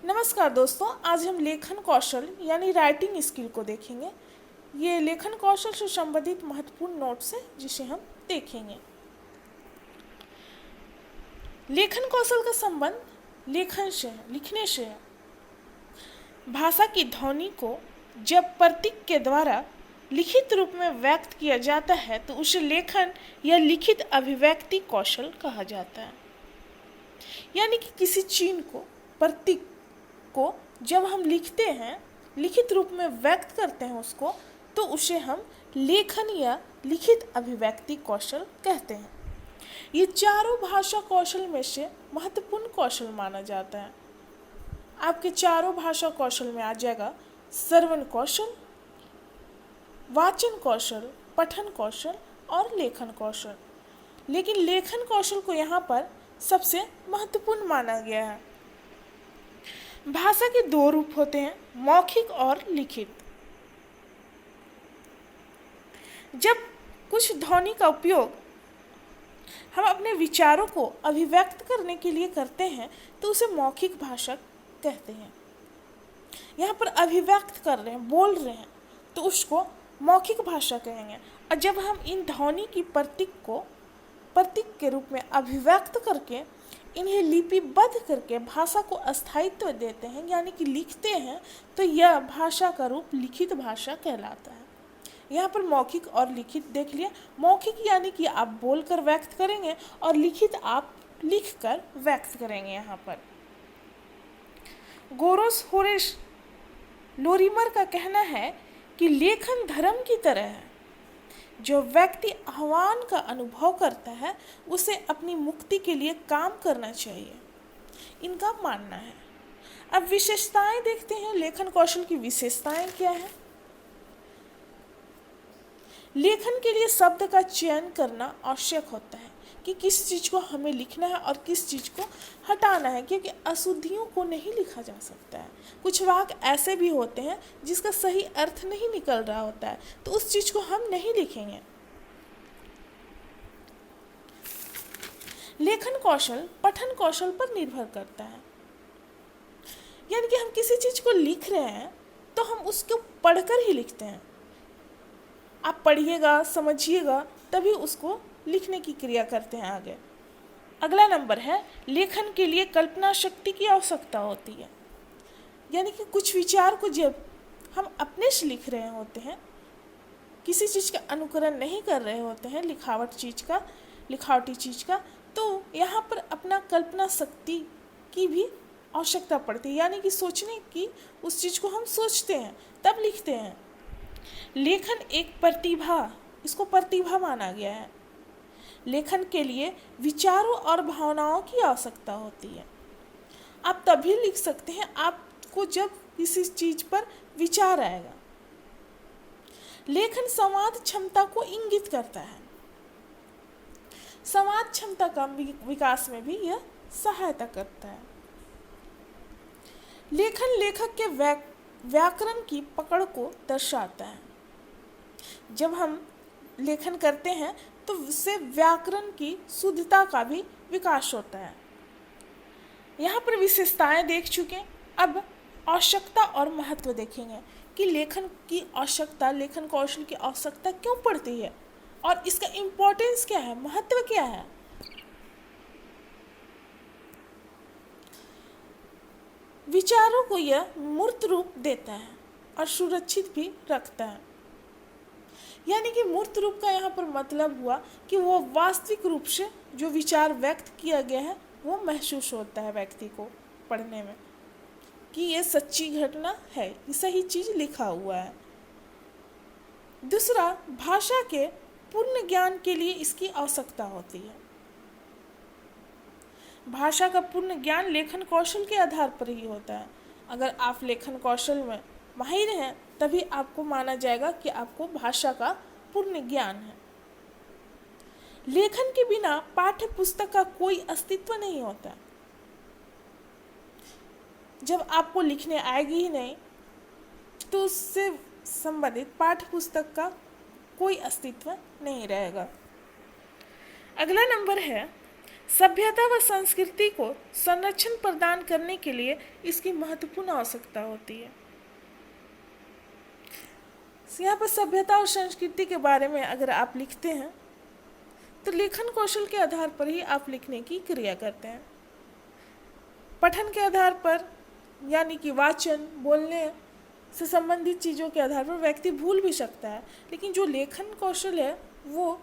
नमस्कार दोस्तों, आज हम लेखन कौशल यानी राइटिंग स्किल को देखेंगे। ये लेखन कौशल से संबंधित महत्वपूर्ण नोट्स है जिसे हम देखेंगे। लेखन कौशल का संबंध लेखन से है, लिखने से है। भाषा की ध्वनि को जब प्रतीक के द्वारा लिखित रूप में व्यक्त किया जाता है तो उसे लेखन या लिखित अभिव्यक्ति कौशल कहा जाता है। यानी कि किसी चीज को, प्रतीक को जब हम लिखते हैं, लिखित रूप में व्यक्त करते हैं उसको, तो उसे हम लेखन या लिखित अभिव्यक्ति कौशल कहते हैं। ये चारों भाषा कौशल में से महत्वपूर्ण कौशल माना जाता है। आपके चारों भाषा कौशल में आ जाएगा श्रवण कौशल, वाचन कौशल, पठन कौशल और लेखन कौशल। लेकिन लेखन कौशल को यहाँ पर सबसे महत्वपूर्ण माना गया है। भाषा के दो रूप होते हैं, मौखिक और लिखित। जब कुछ ध्वनि का उपयोग हम अपने विचारों को अभिव्यक्त करने के लिए करते हैं तो उसे मौखिक भाषा कहते हैं। यहाँ पर अभिव्यक्त कर रहे हैं, बोल रहे हैं, तो उसको मौखिक भाषा कहेंगे। और जब हम इन ध्वनि की प्रतीक के रूप में अभिव्यक्त करके इन्हें लिपिबद्ध करके भाषा को अस्थायित्व देते हैं, यानी कि लिखते हैं, तो यह भाषा का रूप लिखित भाषा कहलाता है। यहाँ पर मौखिक और लिखित देख लिया। मौखिक यानी कि आप बोलकर व्यक्त करेंगे और लिखित आप लिखकर व्यक्त करेंगे। यहाँ पर गोरोस होरेस लोरिमर का कहना है कि लेखन धर्म की तरह है। जो व्यक्ति आह्वान का अनुभव करता है उसे अपनी मुक्ति के लिए काम करना चाहिए, इनका मानना है। अब विशेषताएं देखते हैं। लेखन कौशल की विशेषताएं क्या है? लेखन के लिए शब्द का चयन करना आवश्यक होता है कि किस चीज़ को हमें लिखना है और किस चीज़ को हटाना है, क्योंकि अशुद्धियों को नहीं लिखा जा सकता है। कुछ वाक्य ऐसे भी होते हैं जिसका सही अर्थ नहीं निकल रहा होता है, तो उस चीज़ को हम नहीं लिखेंगे। लेखन कौशल पठन कौशल पर निर्भर करता है। यानी कि हम किसी चीज़ को लिख रहे हैं तो हम उसको पढ़कर ही लिखते हैं। आप पढ़िएगा, समझिएगा, तभी उसको लिखने की क्रिया करते हैं आगे। अगला नंबर है, लेखन के लिए कल्पना शक्ति की आवश्यकता होती है। यानी कि कुछ विचार को जब हम अपने से लिख रहे होते हैं, किसी चीज़ का अनुकरण नहीं कर रहे होते हैं, लिखावटी चीज़ का, तो यहाँ पर अपना कल्पना शक्ति की भी आवश्यकता पड़ती है। यानी कि सोचने की, उस चीज़ को हम सोचते हैं तब लिखते हैं। लेखन एक प्रतिभा, इसको प्रतिभा माना गया है। लेखन के लिए विचारों और भावनाओं की आवश्यकता होती है। आप तभी लिख सकते हैं आपको जब किसी चीज़ पर विचार आएगा। लेखन संवाद क्षमता को इंगित करता है। संवाद क्षमता का विकास में भी यह सहायता करता है। लेखन लेखक के व्याकरण की पकड़ को दर्शाता है। जब हम लेखन करते हैं तो उससे व्याकरण की शुद्धता का भी विकास होता है। यहाँ पर विशेषताएं देख चुके, अब आवश्यकता और महत्व देखेंगे कि लेखन की आवश्यकता, लेखन कौशल की आवश्यकता क्यों पड़ती है और इसका इम्पोर्टेंस क्या है, महत्व क्या है। विचारों को यह मूर्त रूप देता है और सुरक्षित भी रखता है। यानी कि मूर्त रूप का यहाँ पर मतलब हुआ कि वो वास्तविक रूप से जो विचार व्यक्त किया गया है वो महसूस होता है व्यक्ति को पढ़ने में कि ये सच्ची घटना है, ये सही चीज़ लिखा हुआ है। दूसरा, भाषा के पूर्ण ज्ञान के लिए इसकी आवश्यकता होती है। भाषा का पूर्ण ज्ञान लेखन कौशल के आधार पर ही होता है। अगर आप लेखन कौशल में माहिर हैं तभी आपको माना जाएगा कि आपको भाषा का पूर्ण ज्ञान है। लेखन के बिना पाठ्य पुस्तक का कोई अस्तित्व नहीं होता। जब आपको लिखने आएगी ही नहीं तो उससे संबंधित पाठ्य पुस्तक का कोई अस्तित्व नहीं रहेगा। अगला नंबर है, सभ्यता व संस्कृति को संरक्षण प्रदान करने के लिए इसकी महत्वपूर्ण आवश्यकता होती है। यहाँ पर सभ्यता और संस्कृति के बारे में अगर आप लिखते हैं तो लेखन कौशल के आधार पर ही आप लिखने की क्रिया करते हैं। पठन के आधार पर यानी कि वाचन, बोलने से संबंधित चीज़ों के आधार पर व्यक्ति भूल भी सकता है, लेकिन जो लेखन कौशल है वो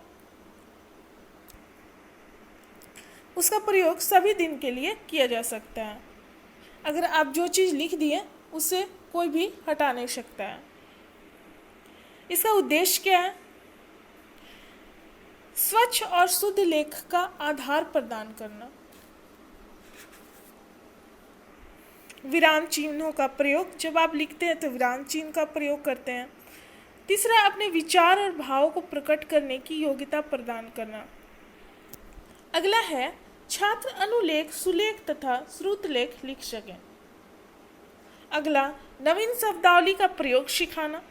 उसका प्रयोग सभी दिन के लिए किया जा सकता है। अगर आप जो चीज़ लिख दिए उसे कोई भी हटा नहीं सकता है। इसका उद्देश्य क्या है? स्वच्छ और शुद्ध लेख का आधार प्रदान करना, विराम चिन्हों का प्रयोग, जब आप लिखते हैं तो विराम चिन्ह का प्रयोग करते हैं। तीसरा, अपने विचार और भाव को प्रकट करने की योग्यता प्रदान करना। अगला है छात्र अनुलेख, सुलेख तथा श्रुतलेख लिख सकें। अगला, नवीन शब्दावली का प्रयोग सिखाना।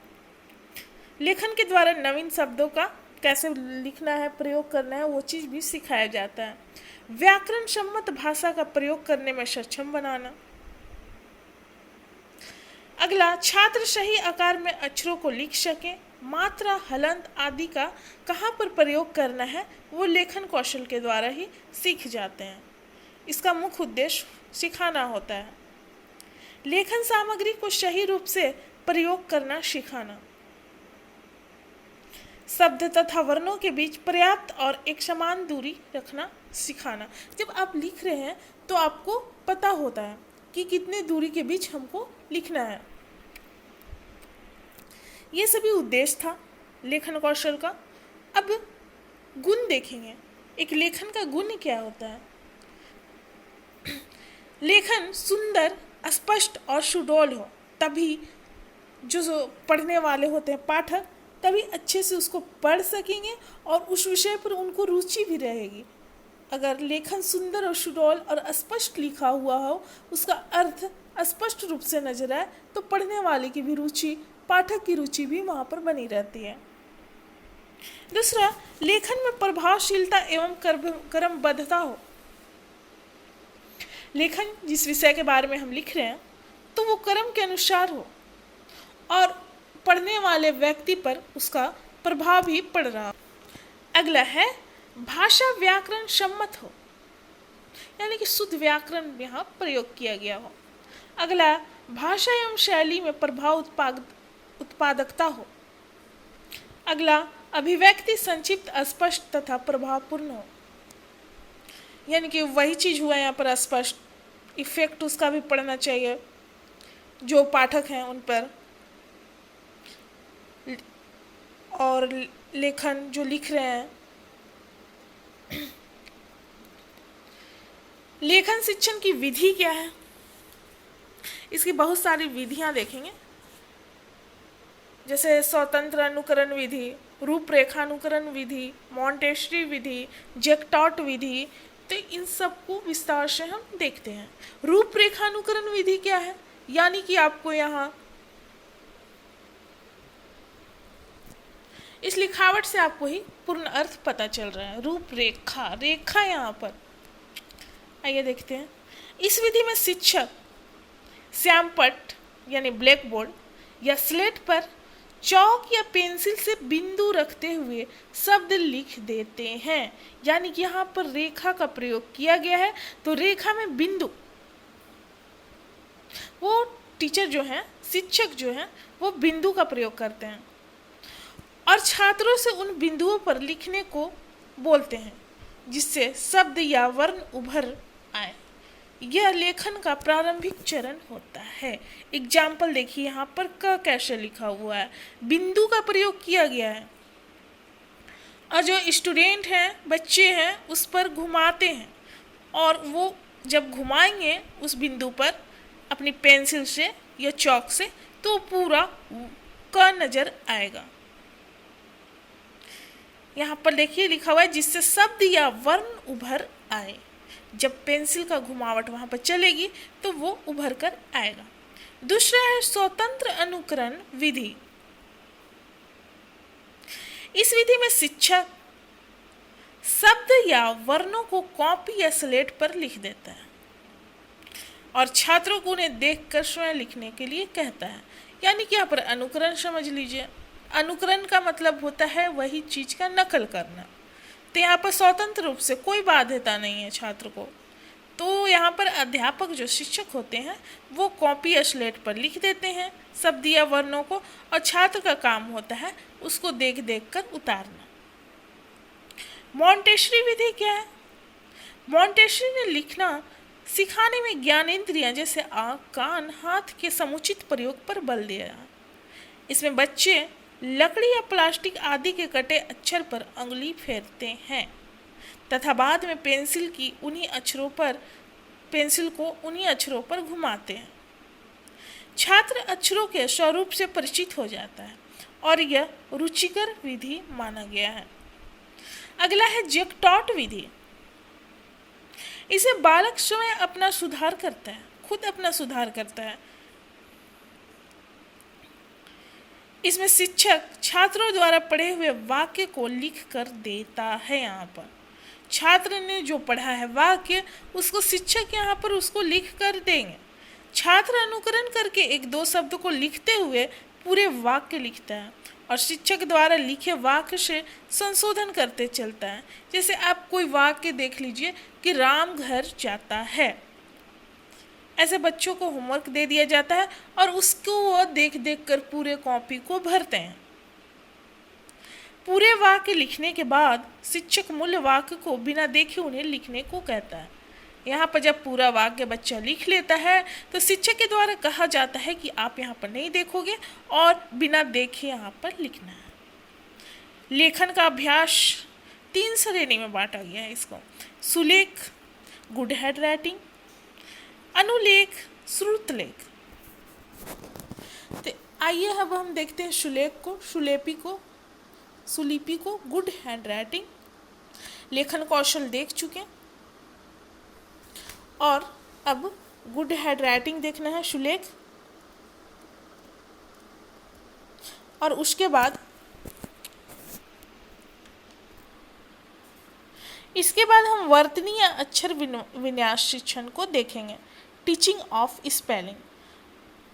लेखन के द्वारा नवीन शब्दों का कैसे लिखना है, प्रयोग करना है, वो चीज़ भी सिखाया जाता है। व्याकरण सम्मत भाषा का प्रयोग करने में सक्षम बनाना। अगला, छात्र सही आकार में अक्षरों को लिख सकें। मात्रा, हलंत आदि का कहाँ पर प्रयोग करना है वो लेखन कौशल के द्वारा ही सीख जाते हैं। इसका मुख्य उद्देश्य सिखाना होता है। लेखन सामग्री को सही रूप से प्रयोग करना सिखाना। शब्द तथा वर्णों के बीच पर्याप्त और एक समान दूरी रखना सिखाना। जब आप लिख रहे हैं तो आपको पता होता है कि कितने दूरी के बीच हमको लिखना है। ये सभी उद्देश्य था लेखन कौशल का। अब गुण देखेंगे, एक लेखन का गुण क्या होता है। लेखन सुंदर, स्पष्ट और सुडौल हो, तभी जो पढ़ने वाले होते हैं पाठक तभी अच्छे से उसको पढ़ सकेंगे और उस विषय पर उनको रुचि भी रहेगी। अगर लेखन सुंदर और सुडौल और स्पष्ट लिखा हुआ हो, उसका अर्थ स्पष्ट रूप से नजर आए, तो पढ़ने वाले की भी रुचि, पाठक की रुचि भी वहाँ पर बनी रहती है। दूसरा, लेखन में प्रभावशीलता एवं क्रमबद्धता हो। लेखन जिस विषय के बारे में हम लिख रहे हैं तो वो क्रम के अनुसार हो और पढ़ने वाले व्यक्ति पर उसका प्रभाव भी पड़ रहा हो। अगला है भाषा व्याकरण सम्मत हो, यानी कि शुद्ध व्याकरण यहाँ प्रयोग किया गया हो। अगला, भाषा एवं शैली में प्रभाव उत्पादकता हो। अगला, अभिव्यक्ति संक्षिप्त, स्पष्ट तथा प्रभावपूर्ण हो, यानी कि वही चीज़ हुआ यहाँ पर स्पष्ट, इफेक्ट उसका भी पड़ना चाहिए जो पाठक हैं उन पर, और लेखन जो लिख रहे हैं। लेखन शिक्षण की विधि क्या है? इसकी बहुत सारी विधियां देखेंगे, जैसे स्वतंत्र अनुकरण विधि, रूपरेखानुकरण विधि, मॉन्टेसरी विधि, जैक्टॉट विधि। तो इन सबको विस्तार से हम देखते हैं। रूपरेखानुकरण विधि क्या है? यानी कि आपको यहाँ इस लिखावट से आपको ही पूर्ण अर्थ पता चल रहा है। रूपरेखा, रेखा यहाँ पर, आइए देखते हैं। इस विधि में शिक्षक श्यामपट्ट यानी ब्लैक बोर्ड या स्लेट पर चौक या पेंसिल से बिंदु रखते हुए शब्द लिख देते हैं, यानी कि यहाँ पर रेखा का प्रयोग किया गया है। तो रेखा में बिंदु, वो टीचर जो हैं, शिक्षक जो हैं, वो बिंदु का प्रयोग करते हैं और छात्रों से उन बिंदुओं पर लिखने को बोलते हैं जिससे शब्द या वर्ण उभर आए। यह लेखन का प्रारंभिक चरण होता है। एग्जाम्पल देखिए, यहाँ पर क कैसे लिखा हुआ है, बिंदु का प्रयोग किया गया है और जो स्टूडेंट हैं, बच्चे हैं, उस पर घुमाते हैं और वो जब घुमाएंगे उस बिंदु पर अपनी पेंसिल से या चौक से तो पूरा क नजर आएगा। यहाँ पर देखिए लिखा हुआ है जिससे शब्द या वर्ण उभर आए। जब पेंसिल का घुमावट वहाँ पर चलेगी तो वो उभर कर आएगा। दूसरा है स्वतंत्र अनुकरण विधि। इस विधि में शिक्षक शब्द या वर्णों को कॉपी या स्लेट पर लिख देता है और छात्रों को उन्हें देखकर स्वयं लिखने के लिए कहता है। यानी कि यहाँ पर अनुकरण समझ लीजिए। अनुकरण का मतलब होता है वही चीज का नकल करना। तो यहाँ पर स्वतंत्र रूप से कोई बाध्यता नहीं है छात्र को। तो यहाँ पर अध्यापक जो शिक्षक होते हैं वो कॉपी या स्लेट पर लिख देते हैं शब्द या वर्णों को, और छात्र का काम होता है उसको देख देख कर उतारना। मॉन्टेसरी विधि क्या है? मॉन्टेसरी ने लिखना सिखाने में ज्ञानेंद्रियां जैसे आँख, कान, हाथ के समुचित प्रयोग पर बल दिया। इसमें बच्चे लकड़ी या प्लास्टिक आदि के कटे अक्षर पर अंगुली फेरते हैं तथा बाद में पेंसिल को उन्हीं अक्षरों पर घुमाते हैं। छात्र अक्षरों के स्वरूप से परिचित हो जाता है और यह रुचिकर विधि माना गया है। अगला है जैकटॉट विधि। इसे बालक स्वयं अपना सुधार करता है, खुद अपना सुधार करता है। इसमें शिक्षक छात्रों द्वारा पढ़े हुए वाक्य को लिख कर देता है। यहाँ पर छात्र ने जो पढ़ा है वाक्य उसको शिक्षक यहाँ पर उसको लिख कर देंगे। छात्र अनुकरण करके एक दो शब्द को लिखते हुए पूरे वाक्य लिखता है और शिक्षक द्वारा लिखे वाक्य से संशोधन करते चलता है। जैसे आप कोई वाक्य देख लीजिए कि राम घर जाता है, ऐसे बच्चों को होमवर्क दे दिया जाता है और उसको वो देख देख कर पूरे कॉपी को भरते हैं। पूरे वाक्य लिखने के बाद शिक्षक मूल वाक्य को बिना देखे उन्हें लिखने को कहता है। यहाँ पर जब पूरा वाक्य बच्चा लिख लेता है तो शिक्षक के द्वारा कहा जाता है कि आप यहाँ पर नहीं देखोगे और बिना देखे यहाँ पर लिखना है। लेखन का अभ्यास 3 श्रेणी में बांटा गया है इसको। सुलेख, गुड हैंड राइटिंग, अनुलेख, श्रुतलेख। तो आइए अब हम देखते हैं सुलेख को, सुलिपि को, गुड हैंड राइटिंग। लेखन कौशल देख चुके हैं और अब गुड हैंड राइटिंग देखना है, सुलेख। और उसके बाद इसके बाद हम वर्तनी या अक्षर विन्यास शिक्षण को देखेंगे, टीचिंग ऑफ स्पेलिंग।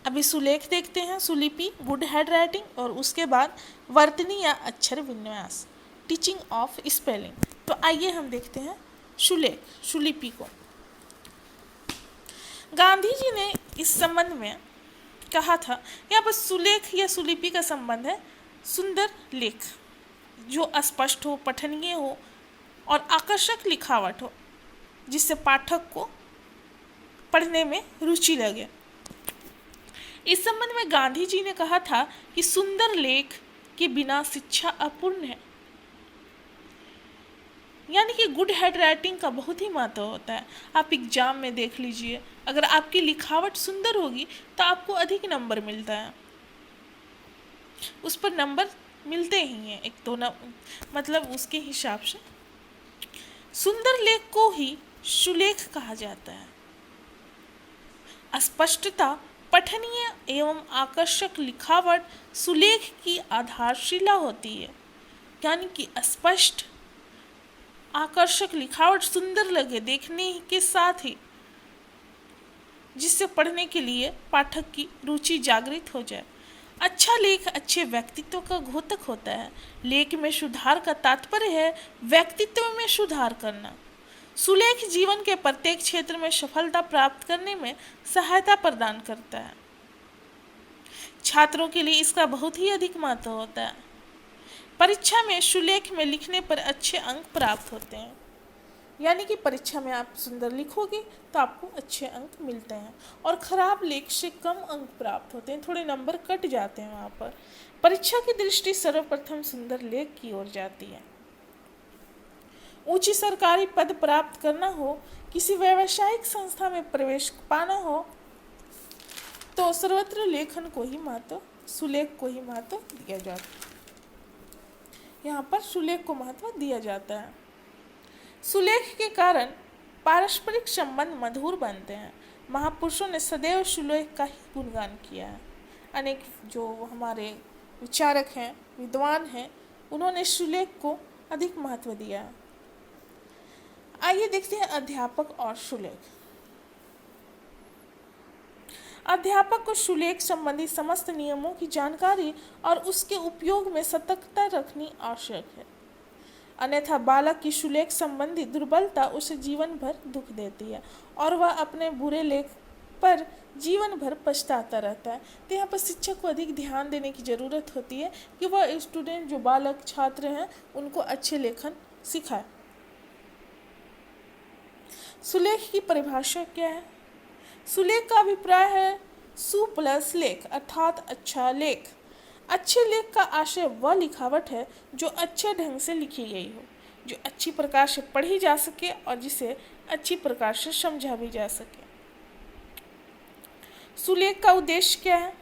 अभी सुलेख देखते हैं, सुलिपि, गुड हैंड राइटिंग, और उसके बाद वर्तनी या अक्षर विन्यास, टीचिंग ऑफ स्पेलिंग। तो आइए हम देखते हैं सुलेख, सुलिपि को। गांधी जी ने इस संबंध में कहा था, यहाँ पर सुलेख या सुलिपि का संबंध है सुंदर लेख जो स्पष्ट हो, पठनीय हो और आकर्षक लिखावट हो, जिससे पाठक को पढ़ने में रुचि लगे। इस संबंध में गांधी जी ने कहा था कि सुंदर लेख के बिना शिक्षा अपूर्ण है। यानी कि गुड हैंड राइटिंग का बहुत ही महत्व होता है। आप एग्जाम में देख लीजिए, अगर आपकी लिखावट सुंदर होगी तो आपको अधिक नंबर मिलता है, उस पर नंबर मिलते ही हैं, एक तो मतलब उसके हिसाब से। सुंदर लेख को ही सुलेख कहा जाता है। स्पष्टता, पठनीय एवं आकर्षक लिखावट सुलेख की आधारशिला होती है। यानी कि स्पष्ट, आकर्षक लिखावट सुंदर लगे देखने के साथ ही, जिससे पढ़ने के लिए पाठक की रुचि जागृत हो जाए। अच्छा लेख अच्छे व्यक्तित्व का घोतक होता है। लेख में सुधार का तात्पर्य है व्यक्तित्व में सुधार करना। सुलेख जीवन के प्रत्येक क्षेत्र में सफलता प्राप्त करने में सहायता प्रदान करता है। छात्रों के लिए इसका बहुत ही अधिक महत्व होता है। परीक्षा में सुलेख में लिखने पर अच्छे अंक प्राप्त होते हैं। यानी कि परीक्षा में आप सुंदर लिखोगे तो आपको अच्छे अंक मिलते हैं और खराब लेख से कम अंक प्राप्त होते हैं, थोड़े नंबर कट जाते हैं। वहाँ पर परीक्षा की दृष्टि सर्वप्रथम सुंदर लेख की ओर जाती है। ऊंची सरकारी पद प्राप्त करना हो, किसी व्यावसायिक संस्था में प्रवेश पाना हो, तो सर्वत्र लेखन को ही महत्व, सुलेख को ही महत्व दिया जाता है। यहाँ पर सुलेख को महत्व दिया जाता है। सुलेख के कारण पारस्परिक संबंध मधुर बनते हैं। महापुरुषों ने सदैव सुलेख का ही गुणगान किया है। अनेक जो हमारे विचारक हैं, विद्वान हैं, उन्होंने सुलेख को अधिक महत्व दिया है। आइए देखते हैं अध्यापक और सुलेख। अध्यापक को सुलेख संबंधी समस्त नियमों की जानकारी और उसके उपयोग में सतर्कता रखनी आवश्यक है, अन्यथा बालक की सुलेख संबंधी दुर्बलता उसे जीवन भर दुख देती है और वह अपने बुरे लेख पर जीवन भर पछताता रहता है। तो यहाँ पर शिक्षक को अधिक ध्यान देने की ज़रूरत होती है कि वह स्टूडेंट, जो बालक छात्र हैं, उनको अच्छे लेखन सिखाए। सुलेख की परिभाषा क्या है? सुलेख का अभिप्राय है सु प्लस लेख अर्थात अच्छा लेख। अच्छे लेख का आशय वह लिखावट है जो अच्छे ढंग से लिखी गई हो, जो अच्छी प्रकार से पढ़ी जा सके और जिसे अच्छी प्रकार से समझा भी जा सके। सुलेख का उद्देश्य क्या है?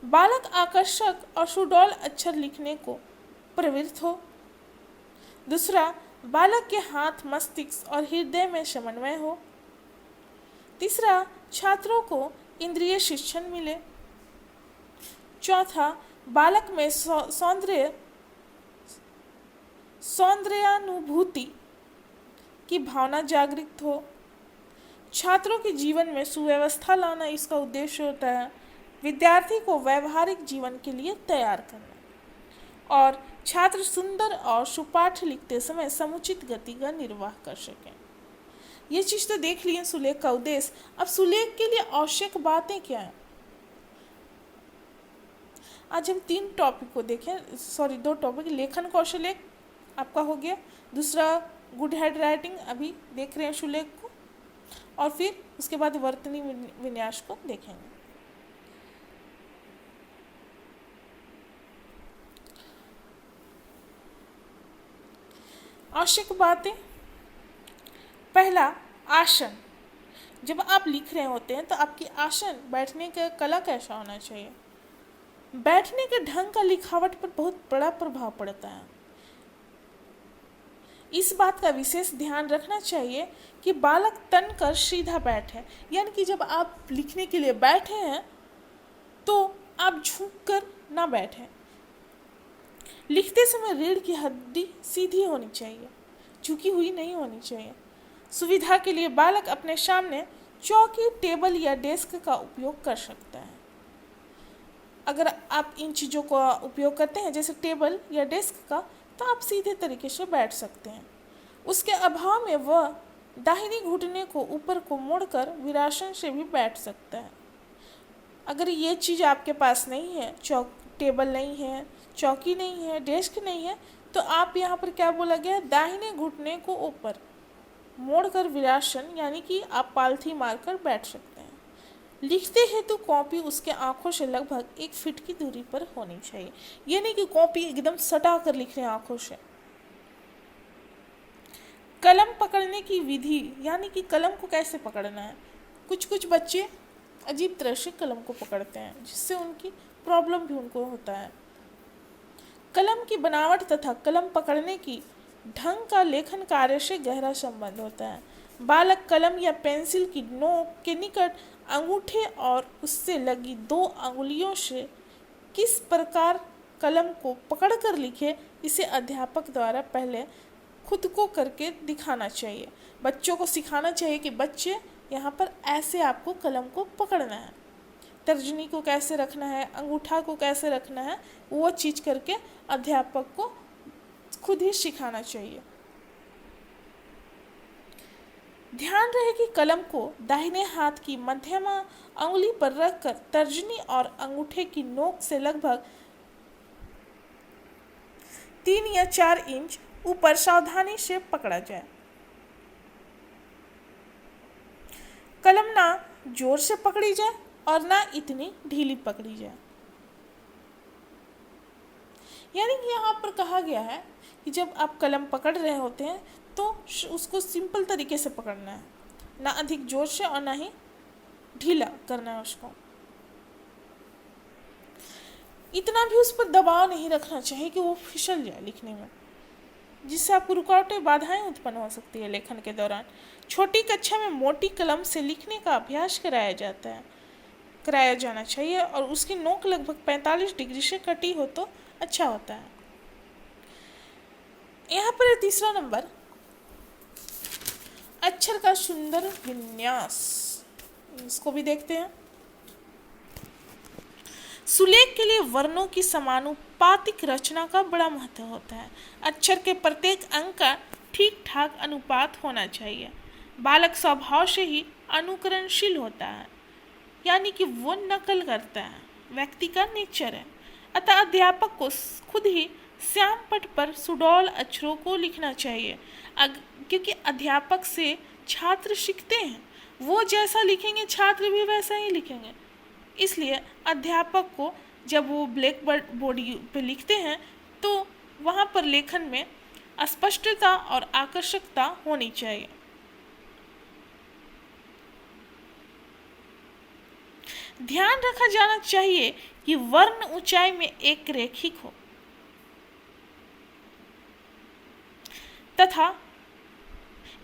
बालक आकर्षक और सुडौल अक्षर लिखने को प्रवृत्त हो। दूसरा, बालक के हाथ, मस्तिष्क और हृदय में समन्वय हो। तीसरा, छात्रों को इंद्रिय शिक्षण मिले। चौथा, बालक में सौंदर्यानुभूति की भावना जागृत हो। छात्रों के जीवन में सुव्यवस्था लाना इसका उद्देश्य होता है। विद्यार्थी को व्यवहारिक जीवन के लिए तैयार करना और छात्र सुंदर और सुपाठ लिखते समय समुचित गति का निर्वाह कर सकें। ये चीज़ तो देख लिए सुलेख का उद्देश्य। अब सुलेख के लिए आवश्यक बातें क्या हैं? आज हम 3 टॉपिक को देखें, 2 टॉपिक। लेखन कौशल एक आपका हो गया, दूसरा गुड हैंड राइटिंग अभी देख रहे हैं सुलेख को, और फिर उसके बाद वर्तनी विन्यास को देखेंगे। आवश्यक बातें। पहला, आसन। जब आप लिख रहे होते हैं तो आपकी आसन, बैठने का कला कैसा होना चाहिए? बैठने के ढंग का लिखावट पर बहुत बड़ा प्रभाव पड़ता है। इस बात का विशेष ध्यान रखना चाहिए कि बालक तन कर सीधा बैठे, यानी कि जब आप लिखने के लिए बैठे हैं तो आप झुक कर ना बैठें। लिखते समय रीढ़ की हड्डी सीधी होनी चाहिए, झुकी हुई नहीं होनी चाहिए। सुविधा के लिए बालक अपने सामने चौकी, टेबल या डेस्क का उपयोग कर सकता है। अगर आप इन चीज़ों का उपयोग करते हैं, जैसे टेबल या डेस्क का, तो आप सीधे तरीके से बैठ सकते हैं। उसके अभाव में वह दाहिनी घुटने को ऊपर को मोड़कर वीरासन से भी बैठ सकता है। अगर ये चीज़ आपके पास नहीं है, टेबल नहीं है, चौकी नहीं है, डेस्क नहीं है, तो आप यहाँ पर क्या बोला गया? दाहिने घुटने को ऊपर मोड़कर वीरासन, यानी कि आप पालथी मारकर बैठ सकते हैं। लिखते हैं तो कॉपी उसके आंखों से लगभग 1 फीट की दूरी पर होनी चाहिए। ये नहीं कि कॉपी एकदम सटा कर लिख रहे हैं आंखों से। कलम पकड़ने की विधि, यानी कि कलम को कैसे पकड़ना है। कुछ बच्चे अजीब तरह से कलम को पकड़ते हैं, जिससे उनकी प्रॉब्लम भी उनको होता है। कलम की बनावट तथा कलम पकड़ने की ढंग का लेखन कार्य से गहरा संबंध होता है। बालक कलम या पेंसिल की नोक के निकट अंगूठे और उससे लगी 2 अंगुलियों से किस प्रकार कलम को पकड़कर लिखे, इसे अध्यापक द्वारा पहले खुद को करके दिखाना चाहिए। बच्चों को सिखाना चाहिए कि बच्चे यहाँ पर ऐसे आपको कलम को पकड़ना है, तर्जनी को कैसे रखना है, अंगूठा को कैसे रखना है, वो चीज़ करके अध्यापक को खुद ही सिखाना चाहिए। ध्यान रहे कि कलम को दाहिने हाथ की मध्यमा अंगुली पर रखकर तर्जनी और अंगूठे की नोक से लगभग 3 या 4 इंच ऊपर सावधानी से पकड़ा जाए। कलम ना जोर से पकड़ी जाए और ना इतनी ढीली पकड़ी जाए। यानी कि यहाँ पर कहा गया है कि जब आप कलम पकड़ रहे होते हैं तो उसको सिंपल तरीके से पकड़ना है, ना अधिक जोर से और ना ही ढीला करना है उसको। इतना भी उस पर दबाव नहीं रखना चाहिए कि वो फिसल जाए लिखने में, जिससे आपको रुकावटें, बाधाएं उत्पन्न हो सकती है लेखन के दौरान। छोटी कक्षा में मोटी कलम से लिखने का अभ्यास कराया जाना चाहिए और उसकी नोक लगभग 45 डिग्री से कटी हो तो अच्छा होता है। यहाँ पर तीसरा नंबर, अक्षर का सुंदर विन्यास, इसको भी देखते हैं। सुलेख के लिए वर्णों की समानुपातिक रचना का बड़ा महत्व होता है। अक्षर के प्रत्येक अंक का ठीक ठाक अनुपात होना चाहिए। बालक स्वभाव से ही अनुकरणशील होता है, यानी कि वो नकल करता है, व्यक्ति का नेचर है। अतः अध्यापक को खुद ही श्याम पट पर सुडौल अक्षरों को लिखना चाहिए, क्योंकि अध्यापक से छात्र सीखते हैं। वो जैसा लिखेंगे छात्र भी वैसा ही लिखेंगे। इसलिए अध्यापक को जब वो ब्लैक बोर्ड पे लिखते हैं तो वहाँ पर लेखन में स्पष्टता और आकर्षकता होनी चाहिए। ध्यान रखा जाना चाहिए कि वर्ण ऊंचाई में एक रेखिक हो तथा,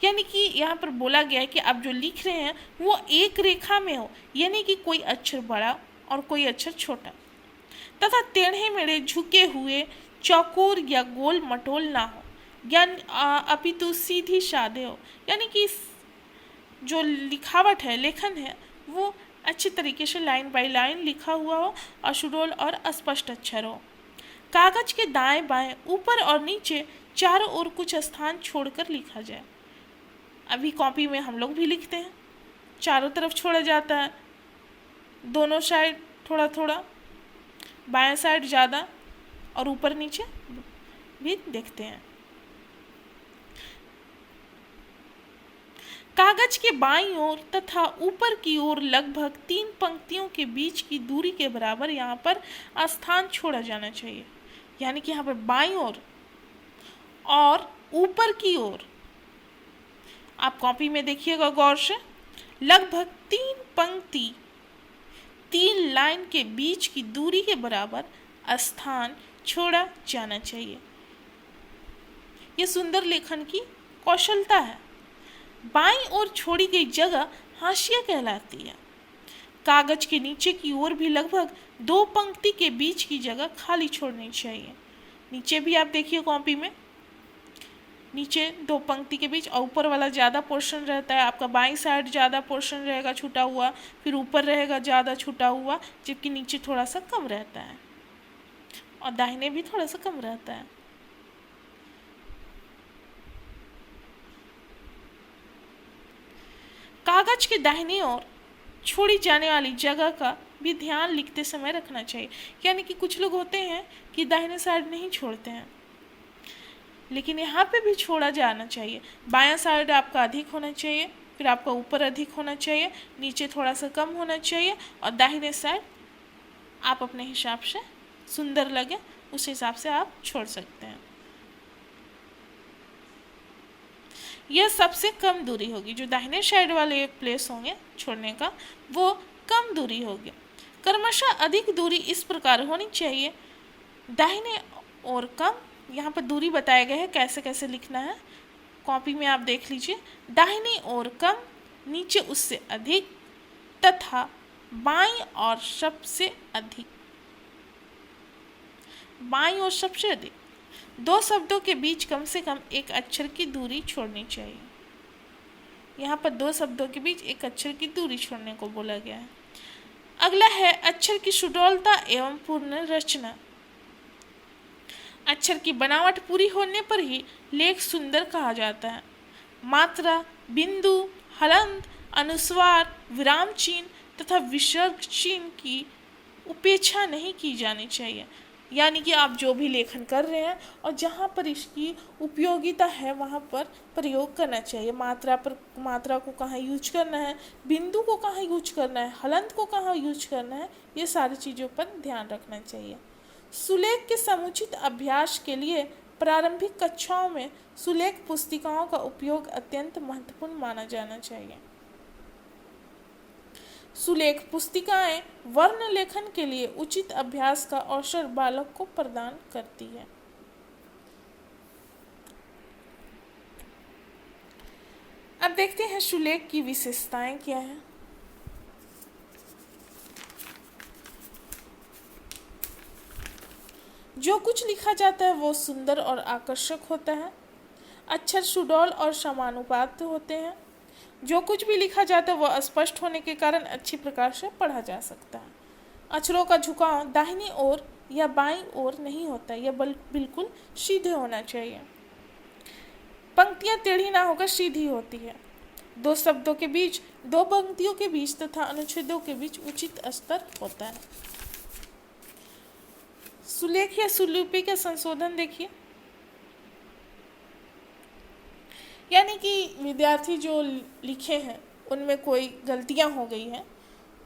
यानी कि यहाँ पर बोला गया है कि आप जो लिख रहे हैं वो एक रेखा में हो, यानी कि कोई अक्षर बड़ा और कोई अक्षर छोटा, तथा टेढ़े मेढ़े झुके हुए चौकोर या गोल मटोल ना हो, यानी अपितु सीधी साधे हो, यानी कि जो लिखावट है, लेखन है, वो अच्छी तरीके से लाइन बाय लाइन लिखा हुआ हो और सुडौल और स्पष्ट अक्षर हो। कागज के दाएं बाएं, ऊपर और नीचे चारों ओर कुछ स्थान छोड़कर लिखा जाए। अभी कॉपी में हम लोग भी लिखते हैं, चारों तरफ छोड़ा जाता है, दोनों साइड थोड़ा थोड़ा, बाएं साइड ज़्यादा और ऊपर नीचे भी देखते हैं। कागज के बाईं ओर तथा ऊपर की ओर लगभग 3 पंक्तियों के बीच की दूरी के बराबर यहाँ पर स्थान छोड़ा जाना चाहिए, यानी कि यहाँ पर बाईं ओर और ऊपर की ओर, आप कॉपी में देखिएगा गौर से, लगभग 3 पंक्ति 3 लाइन के बीच की दूरी के बराबर स्थान छोड़ा जाना चाहिए। यह सुंदर लेखन की कौशलता है। बाईं ओर छोड़ी गई जगह हाशिया कहलाती है। कागज के नीचे की ओर भी लगभग 2 पंक्ति के बीच की जगह खाली छोड़नी चाहिए। नीचे भी आप देखिए कॉपी में, नीचे 2 पंक्ति के बीच, और ऊपर वाला ज़्यादा पोर्शन रहता है, आपका बाईं साइड ज़्यादा पोर्शन रहेगा छूटा हुआ, फिर ऊपर रहेगा ज़्यादा छूटा हुआ, जबकि नीचे थोड़ा सा कम रहता है और दाहिने भी थोड़ा सा कम रहता है। कागज के दाहिनी ओर छोड़ी जाने वाली जगह का भी ध्यान लिखते समय रखना चाहिए, यानी कि कुछ लोग होते हैं कि दाहिने साइड नहीं छोड़ते हैं, लेकिन यहाँ पे भी छोड़ा जाना चाहिए। बायां साइड आपका अधिक होना चाहिए, फिर आपका ऊपर अधिक होना चाहिए, नीचे थोड़ा सा कम होना चाहिए, और दाहिने साइड आप अपने हिसाब से सुंदर लगे उस हिसाब से आप छोड़ सकते हैं। यह सबसे कम दूरी होगी, जो दाहिने साइड वाले प्लेस होंगे छोड़ने का, वो कम दूरी होगी। क्रमशः अधिक दूरी इस प्रकार होनी चाहिए, दाहिने और कम, यहाँ पर दूरी बताया गया है कैसे कैसे लिखना है, कॉपी में आप देख लीजिए। दाहिनी ओर कम, नीचे उससे अधिक, तथा बाईं और सबसे अधिक। बाईं और सबसे अधिक 2 शब्दों के बीच कम से कम एक अक्षर की दूरी छोड़नी चाहिए। यहाँ पर 2 शब्दों के बीच एक अक्षर की दूरी छोड़ने को बोला गया है। अगला है अक्षर की सुडौलता एवं पूर्ण रचना। अक्षर की बनावट पूरी होने पर ही लेख सुंदर कहा जाता है। मात्रा, बिंदु, हलंत, अनुस्वार, विराम चिन्ह तथा विसर्ग चिन्ह की उपेक्षा नहीं की जानी चाहिए, यानी कि आप जो भी लेखन कर रहे हैं और जहाँ पर इसकी उपयोगिता है वहाँ पर प्रयोग करना चाहिए। मात्रा को कहाँ यूज करना है, बिंदु को कहाँ यूज करना है, हलंत को कहाँ यूज करना है, ये सारी चीज़ों पर ध्यान रखना चाहिए। सुलेख के समुचित अभ्यास के लिए प्रारंभिक कक्षाओं में सुलेख पुस्तिकाओं का उपयोग अत्यंत महत्वपूर्ण माना जाना चाहिए। सुलेख पुस्तिकाएं वर्ण लेखन के लिए उचित अभ्यास का अवसर बालक को प्रदान करती है। अब देखते हैं सुलेख की विशेषताएं क्या है। जो कुछ लिखा जाता है वो सुंदर और आकर्षक होता है। अक्षर सुडौल और समानुपात होते हैं। जो कुछ भी लिखा जाता है वह स्पष्ट होने के कारण अच्छी प्रकार से पढ़ा जा सकता है। अक्षरों का झुकाव दाहिनी ओर या बाईं ओर नहीं होता, यह बिल्कुल सीधे होना चाहिए। पंक्तियां टेढ़ी ना होकर सीधी होती है। दो शब्दों के बीच, दो पंक्तियों के बीच तथा अनुच्छेदों के बीच उचित स्तर होता है। सुलेख या सुलिपि का संशोधन देखिए, यानी कि विद्यार्थी जो लिखे हैं उनमें कोई गलतियां हो गई हैं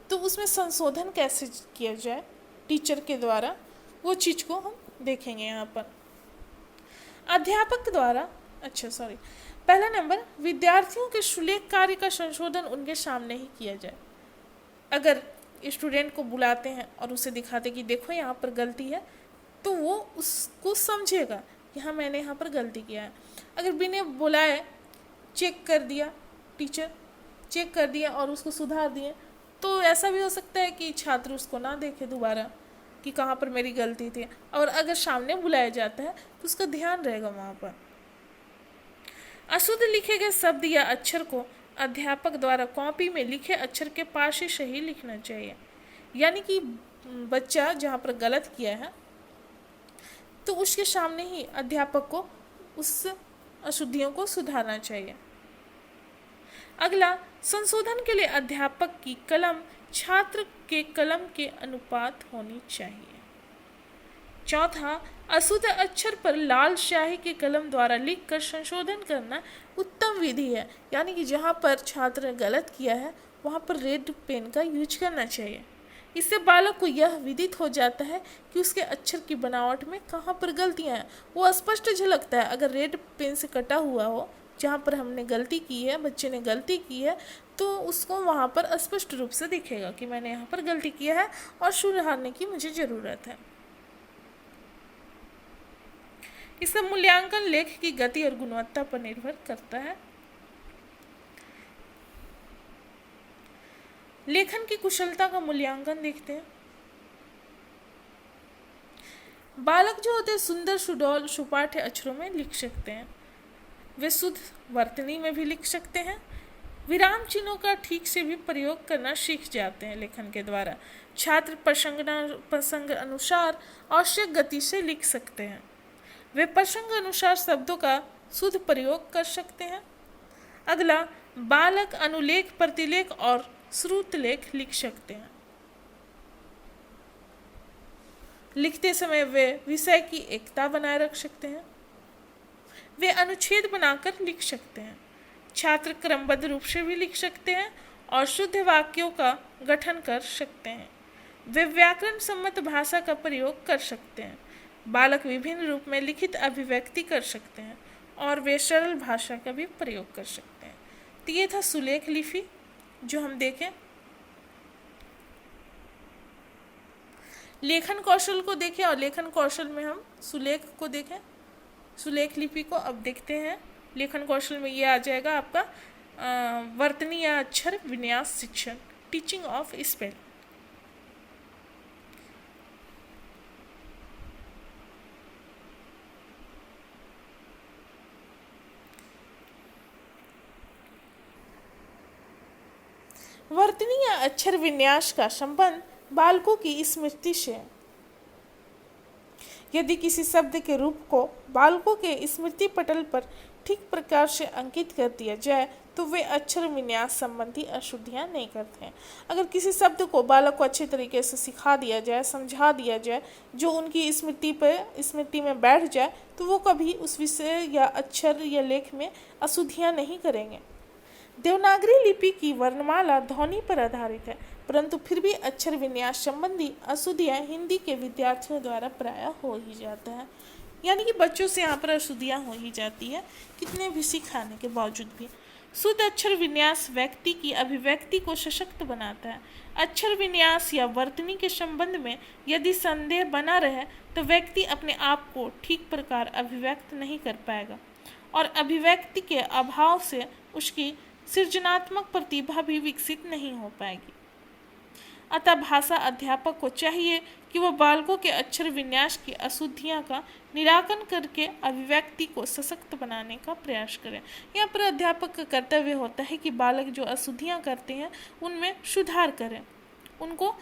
तो उसमें संशोधन कैसे किया जाए टीचर के द्वारा, वो चीज़ को हम देखेंगे यहाँ पर। अध्यापक द्वारा पहला नंबर, विद्यार्थियों के सुलेख कार्य का संशोधन उनके सामने ही किया जाए। अगर स्टूडेंट को बुलाते हैं और उसे दिखाते कि देखो यहाँ पर गलती है, तो वो उसको समझेगा कि हाँ मैंने यहाँ पर गलती किया है। अगर बिना बुलाए चेक कर दिया, टीचर चेक कर दिया और उसको सुधार दिए, तो ऐसा भी हो सकता है कि छात्र उसको ना देखे दोबारा कि कहाँ पर मेरी गलती थी। और अगर सामने बुलाया जाता है तो उसका ध्यान रहेगा वहाँ पर। अशुद्ध लिखे गए शब्द या अक्षर को अध्यापक द्वारा कॉपी में लिखे अक्षर के पास ही सही लिखना चाहिए। यानी कि बच्चा जहाँ पर गलत किया है तो उसके सामने ही अध्यापक को उस अशुद्धियों को सुधारना चाहिए। अगला, संशोधन के लिए अध्यापक की कलम छात्र के कलम के अनुपात होनी चाहिए। चौथा, अशुद्ध अक्षर पर लाल स्याही के कलम द्वारा लिखकर संशोधन करना उत्तम विधि है। यानी कि जहाँ पर छात्र ने गलत किया है वहाँ पर रेड पेन का यूज करना चाहिए। इससे बालक को यह विदित हो जाता है कि उसके अक्षर की बनावट में कहाँ पर गलतियाँ हैं, वो स्पष्ट झलकता है। अगर रेड पेन से कटा हुआ हो जहाँ पर हमने गलती की है, बच्चे ने गलती की है, तो उसको वहाँ पर स्पष्ट रूप से दिखेगा कि मैंने यहाँ पर गलती किया है और सुधारने की मुझे ज़रूरत है। इसका मूल्यांकन लेख की गति और गुणवत्ता पर निर्भर करता है। लेखन की कुशलता का मूल्यांकन देखते हैं। बालक जो होते हैं सुंदर, सुडौल, सुपाठ्य अक्षरों में लिख सकते हैं। वे शुद्ध वर्तनी में भी लिख सकते हैं। विराम चिन्हों का ठीक से भी प्रयोग करना सीख जाते हैं लेखन के द्वारा। छात्र प्रसंग अनुसार आवश्यक गति से लिख सकते हैं। वे प्रसंग अनुसार शब्दों का शुद्ध प्रयोग कर सकते हैं। अगला, बालक अनुलेख, प्रतिलेख और श्रुतलेख लिख सकते हैं। लिखते समय वे विषय की एकता बनाए रख सकते हैं। वे अनुच्छेद बनाकर लिख सकते हैं। छात्र क्रमबद्ध रूप से भी लिख सकते हैं और शुद्ध वाक्यों का गठन कर सकते हैं। वे व्याकरण सम्मत भाषा का प्रयोग कर सकते हैं। बालक विभिन्न रूप में लिखित अभिव्यक्ति कर सकते हैं और वे सरल भाषा का भी प्रयोग कर सकते हैं। तो ये था सुलेख लिपि जो हम देखें। लेखन कौशल को देखें और लेखन कौशल में हम सुलेख को देखें। सुलेख लिपि को अब देखते हैं। लेखन कौशल में ये आ जाएगा आपका वर्तनी या अक्षर विन्यास शिक्षण, टीचिंग ऑफ स्पेल। वर्तनी या अक्षर विन्यास का संबंध बालकों की स्मृति से। यदि किसी शब्द के रूप को बालकों के स्मृति पटल पर ठीक प्रकार से अंकित कर दिया जाए तो वे अक्षर विन्यास संबंधी अशुद्धियां नहीं करते हैं। अगर किसी शब्द को बालक को अच्छे तरीके से सिखा दिया जाए, समझा दिया जाए, जो उनकी स्मृति में बैठ जाए, तो वो कभी उस विषय या अक्षर या लेख में अशुद्धियां नहीं करेंगे। देवनागरी लिपि की वर्णमाला ध्वनि पर आधारित है, परंतु फिर भी अक्षर विन्यास संबंधी अशुद्धियां हिंदी के विद्यार्थियों द्वारा प्रायः हो ही जाता है। यानी कि बच्चों से यहाँ पर अशुद्धियां हो ही जाती है कितने भी सिखाने के बावजूद भी। शुद्ध अक्षर विन्यास व्यक्ति की अभिव्यक्ति को सशक्त बनाता है। अक्षर विन्यास या वर्तनी के संबंध में यदि संदेह बना रहे तो व्यक्ति अपने आप को ठीक प्रकार अभिव्यक्त नहीं कर पाएगा और अभिव्यक्ति के अभाव से उसकी सृजनात्मक प्रतिभा भी विकसित नहीं हो पाएगी। अतः भाषा अध्यापक को चाहिए कि वह बालकों के अक्षर विन्यास की अशुद्धियां का निराकरण करके अभिव्यक्ति को सशक्त बनाने का प्रयास करें। यहाँ पर अध्यापक का कर्तव्य होता है कि बालक जो अशुद्धियां करते हैं उनमें सुधार करें, उनको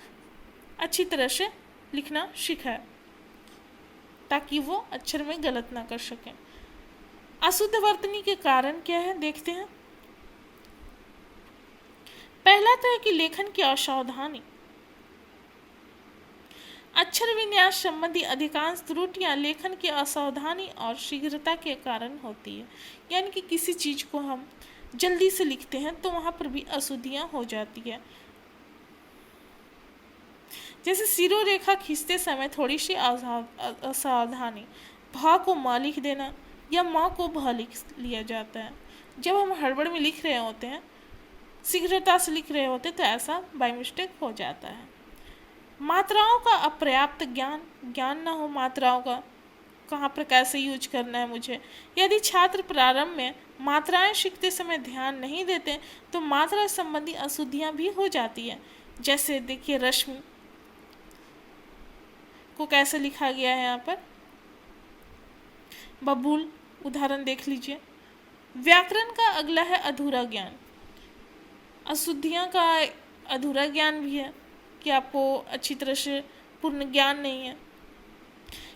अच्छी तरह से लिखना सिखाए ताकि वो अक्षर में गलत ना कर सकें। अशुद्ध वर्तनी के कारण क्या है देखते हैं। पहला तो है कि लेखन की असावधानी। अक्षर विन्यास संबंधी अधिकांश त्रुटियां लेखन की असावधानी और शीघ्रता के कारण होती है। यानी कि किसी चीज को हम जल्दी से लिखते हैं तो वहां पर भी अशुद्धियां हो जाती है। जैसे सिरों रेखा खींचते समय थोड़ी सी असावधानी, भा को माँ लिख देना या माँ को भा लिख लिया जाता है। जब हम हड़बड़ में लिख रहे होते हैं, शीघ्रता से लिख रहे होते तो ऐसा बाय मिस्टेक हो जाता है। मात्राओं का अपर्याप्त ज्ञान ना हो मात्राओं का, कहाँ पर कैसे यूज करना है मुझे। यदि छात्र प्रारंभ में मात्राएं सीखते समय ध्यान नहीं देते तो मात्रा संबंधी अशुद्धियां भी हो जाती है। जैसे देखिए रश्मि को कैसे लिखा गया है यहाँ पर, बबूल उदाहरण देख लीजिए। व्याकरण का अगला है अधूरा ज्ञान। अशुद्धियां का अधूरा ज्ञान भी है कि आपको अच्छी तरह से पूर्ण ज्ञान नहीं है।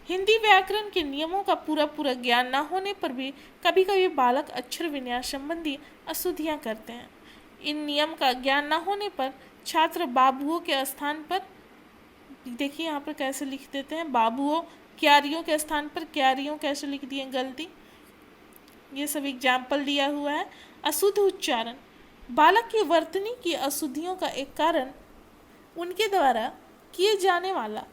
हिंदी व्याकरण के नियमों का पूरा ज्ञान न होने पर भी कभी कभी बालक अक्षर विन्यास संबंधी अशुद्धियां करते हैं। इन नियम का ज्ञान न होने पर छात्र बाबुओं के स्थान पर, देखिए यहाँ पर कैसे लिख देते हैं बाबुओं, क्यारियों के स्थान पर क्यारियों कैसे लिख दिए गलती। ये सब एग्जाम्पल दिया हुआ है। अशुद्ध उच्चारण बालक की वर्तनी की अशुद्धियों का एक कारण उनके द्वारा किए जाने वाला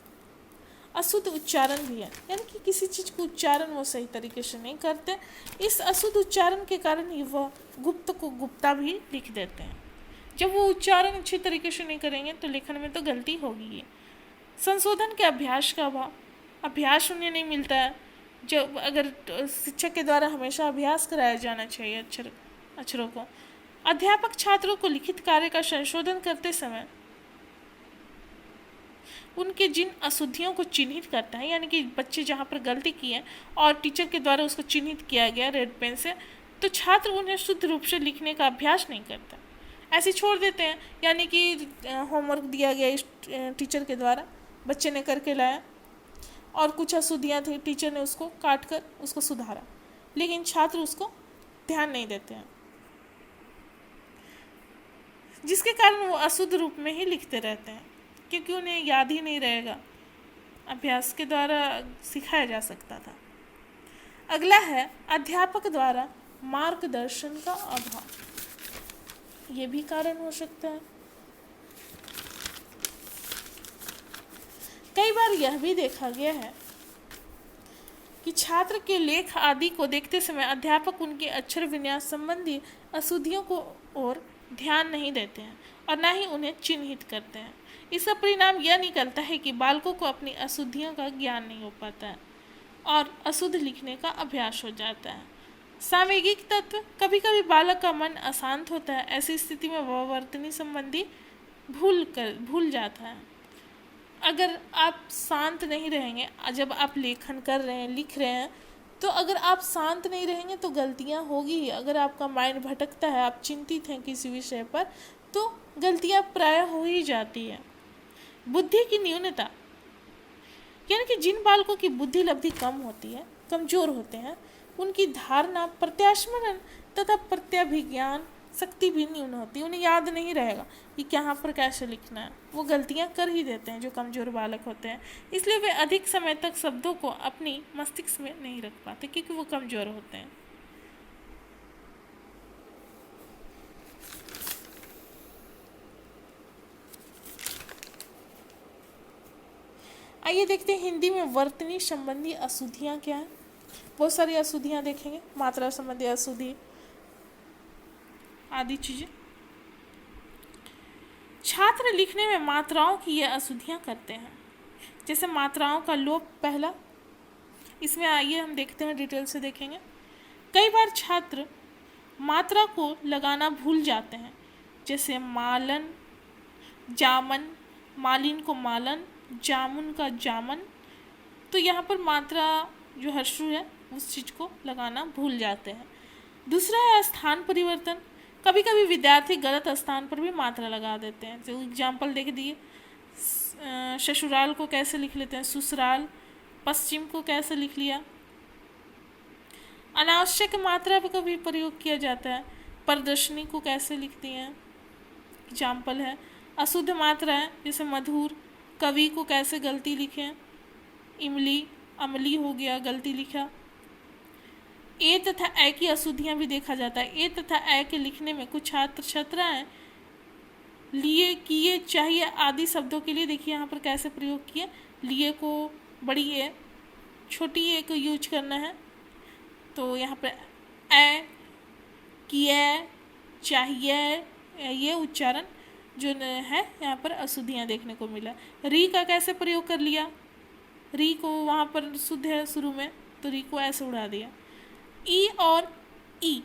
अशुद्ध उच्चारण भी है। यानी कि किसी चीज़ को उच्चारण वो सही तरीके से नहीं करते, इस अशुद्ध उच्चारण के कारण ही वह गुप्त को गुप्ता भी लिख देते हैं। जब वो उच्चारण अच्छी तरीके से नहीं करेंगे तो लेखन में तो गलती होगी। संशोधन के अभ्यास का अभाव, अभ्यास उन्हें नहीं मिलता है। जब अगर शिक्षक के द्वारा हमेशा अभ्यास कराया जाना चाहिए अक्षरों को। अध्यापक छात्रों को लिखित कार्य का संशोधन करते समय उनके जिन अशुद्धियों को चिन्हित करता है, यानी कि बच्चे जहाँ पर गलती किए और टीचर के द्वारा उसको चिन्हित किया गया रेड पेन से, तो छात्र उन्हें शुद्ध रूप से लिखने का अभ्यास नहीं करता, ऐसे छोड़ देते हैं। यानी कि होमवर्क दिया गया इस टीचर के द्वारा, बच्चे ने करके लाया और कुछ अशुद्धियाँ थी, टीचर ने उसको काट कर उसको सुधारा, लेकिन छात्र उसको ध्यान नहीं देते हैं, जिसके कारण वो अशुद्ध रूप में ही लिखते रहते हैं क्योंकि उन्हें याद ही नहीं रहेगा, अभ्यास के द्वारा सिखाया जा सकता था। अगला है अध्यापक द्वारा मार्गदर्शन का अभाव। ये भी कारण हो सकता है। कई बार यह भी देखा गया है कि छात्र के लेख आदि को देखते समय अध्यापक उनके अक्षर विन्यास संबंधी अशुद्धियों को और ध्यान नहीं देते हैं और न ही उन्हें चिन्हित करते हैं। इसका परिणाम यह निकलता है कि बालकों को अपनी अशुद्धियों का ज्ञान नहीं हो पाता है और अशुद्ध लिखने का अभ्यास हो जाता है। सामयिक तत्व, कभी कभी बालक का मन अशांत होता है, ऐसी स्थिति में वह वर्तनी संबंधी भूल जाता है। अगर आप शांत नहीं रहेंगे, जब आप लेखन कर रहे हैं, लिख रहे हैं, तो अगर आप शांत नहीं रहेंगे तो गलतियां होगी ही। अगर आपका माइंड भटकता है, आप चिंतित हैं किसी विषय पर, तो गलतियां प्राय हो ही जाती है। बुद्धि की न्यूनता, यानी कि जिन बालकों की बुद्धि लब्धि कम होती है, कमजोर होते हैं, उनकी धारणा, प्रत्यास्मरण तथा प्रत्यभिज्ञान शक्ति भी न्यून होती है। उन्हें याद नहीं रहेगा कि कहाँ पर कैसे लिखना है, वो गलतियाँ कर ही देते हैं जो कमज़ोर बालक होते हैं। इसलिए वे अधिक समय तक शब्दों को अपनी मस्तिष्क में नहीं रख पाते क्योंकि वो कमज़ोर होते हैं। आइए देखते हैं हिंदी में वर्तनी संबंधी अशुद्धियाँ क्या हैं। बहुत सारी अशुद्धियाँ देखेंगे, मात्रा संबंधी अशुद्धि आदि चीजें। छात्र लिखने में मात्राओं की ये अशुद्धियाँ करते हैं, जैसे मात्राओं का लोप पहला। इसमें आइए हम देखते हैं, डिटेल से देखेंगे। कई बार छात्र मात्रा को लगाना भूल जाते हैं, जैसे मालन, जामन, मालिन को मालन, जामुन का जामन। तो यहाँ पर मात्रा जो हर्षु है उस चीज़ को लगाना भूल जाते हैं। दूसरा है स्थान परिवर्तन। कभी कभी विद्यार्थी गलत स्थान पर भी मात्रा लगा देते हैं। जो एग्जाम्पल देख दिए, ससुराल को कैसे लिख लेते हैं ससुराल, पश्चिम को कैसे लिख लिया। अनावश्यक मात्रा का भी प्रयोग किया जाता है। प्रदर्शनी को कैसे लिखती हैं, एग्जाम्पल है। अशुद्ध मात्रा है जैसे मधुर, कवि को कैसे गलती लिखें, इमली अमली हो गया, गलती लिखा। ए तथा ए की अशुद्धियाँ भी देखा जाता है। ए तथा ए के लिखने में कुछ छात्र छात्राएं लिए, किए, चाहिए आदि शब्दों के लिए देखिए यहाँ पर कैसे प्रयोग किए। लिए को बड़ी ए, छोटी ए को यूज करना है। तो यहाँ पर ए, किए, चाहिए, ये उच्चारण जो है यहाँ पर अशुद्धियाँ देखने को मिला। री का कैसे प्रयोग कर लिया, री को वहाँ पर शुद्ध है शुरू में तो री को ऐसे उड़ा दिया। ई और ई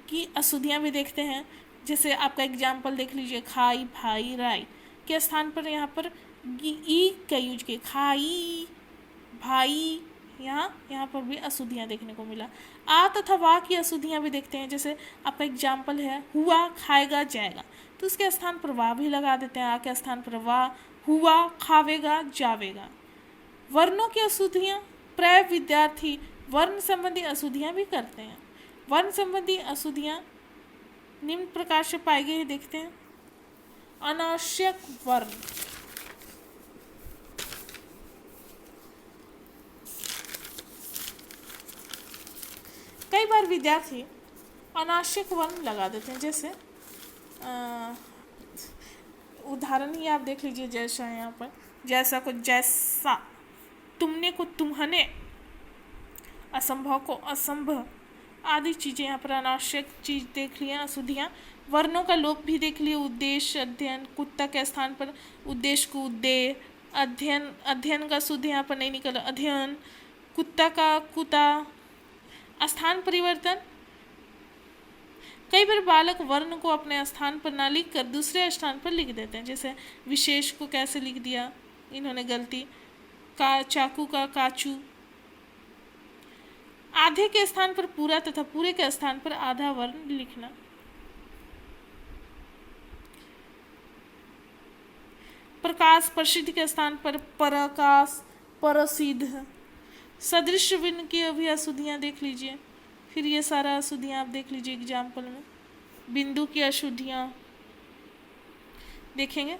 की अशुद्धियाँ भी देखते हैं। जैसे आपका एग्जाम्पल देख लीजिए, खाई, भाई, राई के स्थान पर यहाँ पर ई का यूज किया, खाई, भाई। यहाँ पर भी अशुद्धियाँ देखने को मिला। आ तथा वाह की अशुद्धियाँ भी देखते हैं। जैसे आपका एग्जाम्पल है, हुआ, खाएगा, जाएगा, तो उसके स्थान पर वाह भी लगा देते हैं। आ के स्थान पर वाह, हुआ, खावेगा, जावेगा। वर्णों की अशुद्धियाँ, प्राय विद्यार्थी वर्ण संबंधी अशुद्धियाँ भी करते हैं। वर्ण संबंधी अशुद्धियाँ निम्न प्रकार से पाई गई, देखते हैं। अनावश्यक वर्ण, कई बार विद्यार्थी अनावश्यक वर्ण लगा देते हैं। जैसे उदाहरण ही आप देख लीजिए, जैसा है यहाँ पर, जैसा को जैसा, तुमने को तुम्हने, असंभव को असंभव आदि चीज़ें यहाँ पर अनावश्यक चीज़ देख लिया, अशुद्धियाँ। वर्णों का लोप भी देख लिया। उद्देश्य, अध्ययन, कुत्ता के स्थान पर उद्देश्य को उद्देय, अध्ययन, अध्ययन का शुद्ध यहाँ पर नहीं निकला, अध्ययन, कुत्ता का कुता। स्थान परिवर्तन, कई बार बालक वर्ण को अपने स्थान पर ना लिख कर दूसरे स्थान पर लिख देते हैं। जैसे विशेष को कैसे लिख दिया इन्होंने गलती, का चाकू का काचू। आधे के स्थान पर पूरा तथा पूरे के स्थान पर आधा वर्ण लिखना। प्रकाश, प्रसिद्ध के स्थान पर पराकाश, प्रसिद्ध। सदृश विन की अभी अशुद्धियाँ देख लीजिए। फिर ये सारा अशुद्धियाँ आप देख लीजिए एग्जाम्पल में। बिंदु की अशुद्धियाँ देखेंगे।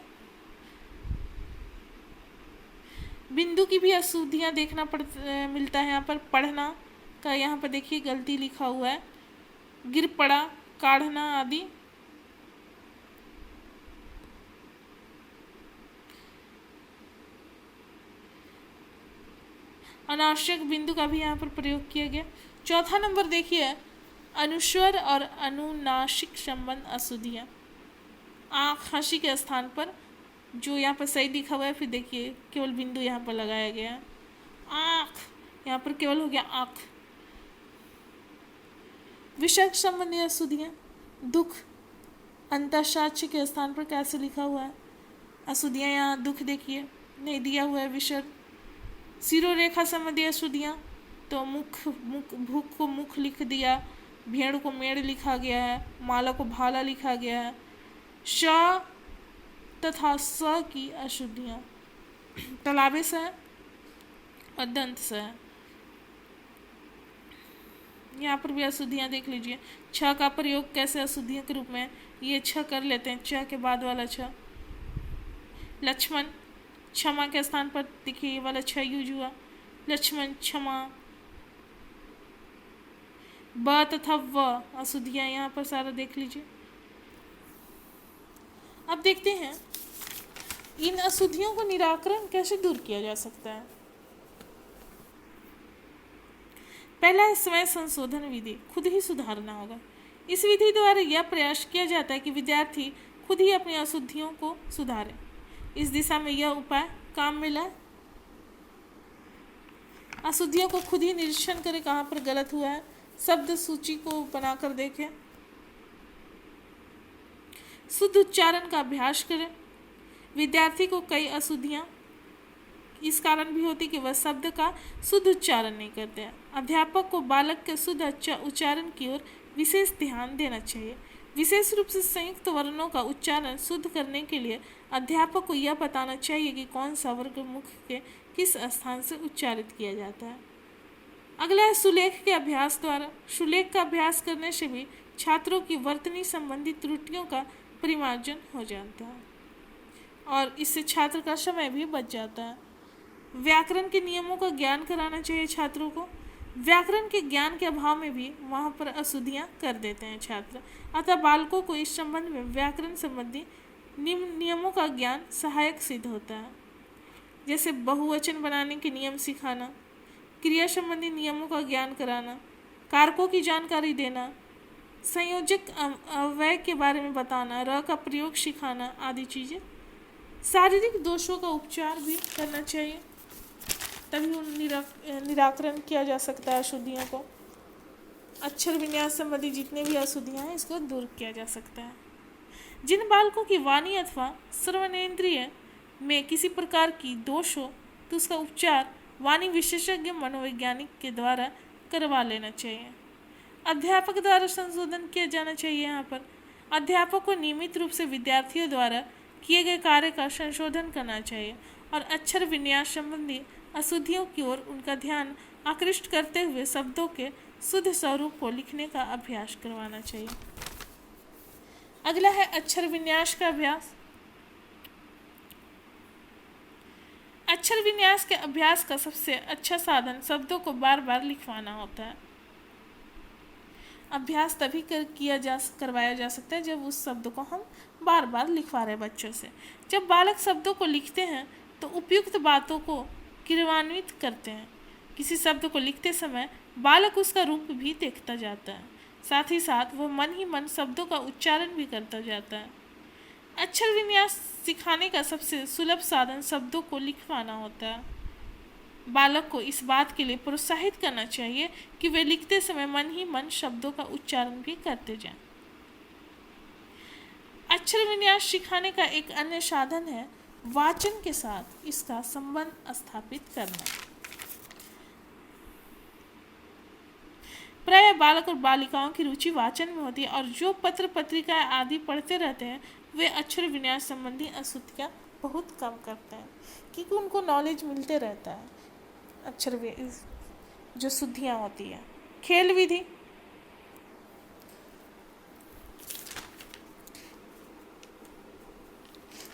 बिंदु की भी अशुद्धियाँ देखना मिलता है यहाँ पर। पढ़ना का यहाँ पर देखिए गलती लिखा हुआ है, गिर पड़ा, काढ़ना आदि। अनावश्यक बिंदु का भी यहाँ पर प्रयोग किया गया। चौथा नंबर देखिए, अनुस्वर और अनुनासिक संबंध अशुद्धियाँ। आँख, हंसी के स्थान पर जो यहाँ पर सही लिखा हुआ है, फिर देखिए केवल बिंदु यहाँ पर लगाया गया है। आँख यहाँ पर केवल हो गया आँख। विषय संबंधी अशुद्धियाँ, दुख, अंतःसाक्ष्य के स्थान पर कैसे लिखा हुआ है, अशुद्धियाँ यहाँ दुख देखिए नहीं दिया हुआ है, विसर्ग। सिरोरेखा संबंधी अशुद्धियाँ, तो मुख, भूख को मुख लिख दिया, भेड़ को मेड़ लिखा गया है, माला को भाला लिखा गया है। श तथा स की अशुद्धियाँ, तालाबे से है और दंत से है। यहाँ पर भी अशुद्धियाँ देख लीजिए। छ का प्रयोग कैसे अशुद्धियों के रूप में, ये छ कर लेते हैं, च के बाद वाला छ। लक्ष्मण, क्षमा के स्थान पर देखिए ये वाला छ यूज हुआ, लक्ष्मण क्षमा। ब तथा व अशुद्धियाँ यहाँ पर सारा देख लीजिए। अब देखते हैं इन अशुद्धियों को निराकरण कैसे दूर किया जा सकता है। पहला है स्वयं संशोधन विधि, खुद ही सुधारना होगा। इस विधि द्वारा यह प्रयास किया जाता है कि विद्यार्थी खुद ही अपनी अशुद्धियों को सुधारे। इस दिशा में यह उपाय काम मिला। अशुद्धियों को खुद ही निरीक्षण करें, कहाँ पर गलत हुआ है, शब्द सूची को बनाकर देखें, शुद्ध उच्चारण का अभ्यास करें, विद्यार्थी को कई अशुद्धियाँ इस कारण भी होती कि वह शब्द का शुद्ध उच्चारण नहीं करते हैं। अध्यापक को बालक के शुद्ध उच्चारण की ओर विशेष ध्यान देना चाहिए। विशेष रूप से संयुक्त वर्णों का उच्चारण शुद्ध करने के लिए अध्यापक को यह बताना चाहिए कि कौन सा वर्ग मुख के किस स्थान से उच्चारित किया जाता है। अगला है सुलेख के अभ्यास द्वारा। सुलेख का अभ्यास करने से भी छात्रों की वर्तनी संबंधी त्रुटियों का परिमार्जन हो जाता है और इससे छात्र का समय भी बच जाता है। व्याकरण के नियमों का ज्ञान कराना चाहिए छात्रों को। व्याकरण के ज्ञान के अभाव में भी वहाँ पर अशुद्धियाँ कर देते हैं छात्र, अतः बालकों को इस संबंध में व्याकरण संबंधी नियमों का ज्ञान सहायक सिद्ध होता है। जैसे बहुवचन बनाने के नियम सिखाना, क्रिया संबंधी नियमों का ज्ञान कराना, कारकों की जानकारी देना, संयोजक अव्यय के बारे में बताना, र का प्रयोग सिखाना आदि चीज़ें। शारीरिक दोषों का उपचार भी करना चाहिए, तभी निराकरण किया जा सकता है अशुद्धियों को। अक्षर विन्यास संबंधी जितने भी अशुद्धियाँ हैं इसको दूर किया जा सकता है। जिन बालकों की वाणी अथवा श्रवणेंद्रिय में किसी प्रकार की दोष हो तो उसका उपचार वाणी विशेषज्ञ मनोवैज्ञानिक के द्वारा करवा लेना चाहिए। अध्यापक द्वारा संशोधन किया जाना चाहिए। यहाँ पर अध्यापक को नियमित रूप से विद्यार्थियों द्वारा किए गए कार्य का संशोधन करना चाहिए और अक्षर विन्यास संबंधी अशुद्धियों की ओर उनका ध्यान आकृष्ट करते हुए शब्दों के शुद्ध स्वरूप को लिखने का अभ्यास करवाना चाहिए। अगला है अक्षर विन्यास का अभ्यास। अक्षर विन्यास के अभ्यास का सबसे अच्छा साधन शब्दों को बार बार लिखवाना होता है। अभ्यास तभी करवाया जा सकता है जब उस शब्द को हम बार बार लिखवा रहे बच्चों से। जब बालक शब्दों को लिखते हैं तो उपयुक्त बातों को क्रियान्वित करते हैं। किसी शब्द को लिखते समय बालक उसका रूप भी देखता जाता है, साथ ही साथ वह मन ही मन शब्दों का उच्चारण भी करता जाता है। अक्षर विन्यास सिखाने का सबसे सुलभ साधन शब्दों को लिखवाना होता है। बालक को इस बात के लिए प्रोत्साहित करना चाहिए कि वे लिखते समय मन ही मन शब्दों का उच्चारण भी करते जाएं। अक्षर विन्यास सिखाने का एक अन्य साधन है वाचन के साथ इसका संबंध स्थापित करना। प्राय बालक और बालिकाओं की रुचि वाचन में होती है और जो पत्र पत्रिकाएं आदि पढ़ते रहते हैं वे अक्षर विन्यास संबंधी अशुद्धियाँ बहुत कम करते हैं, क्योंकि उनको नॉलेज मिलते रहता है। अक्षर जो शुद्धियाँ होती है। खेल विधि,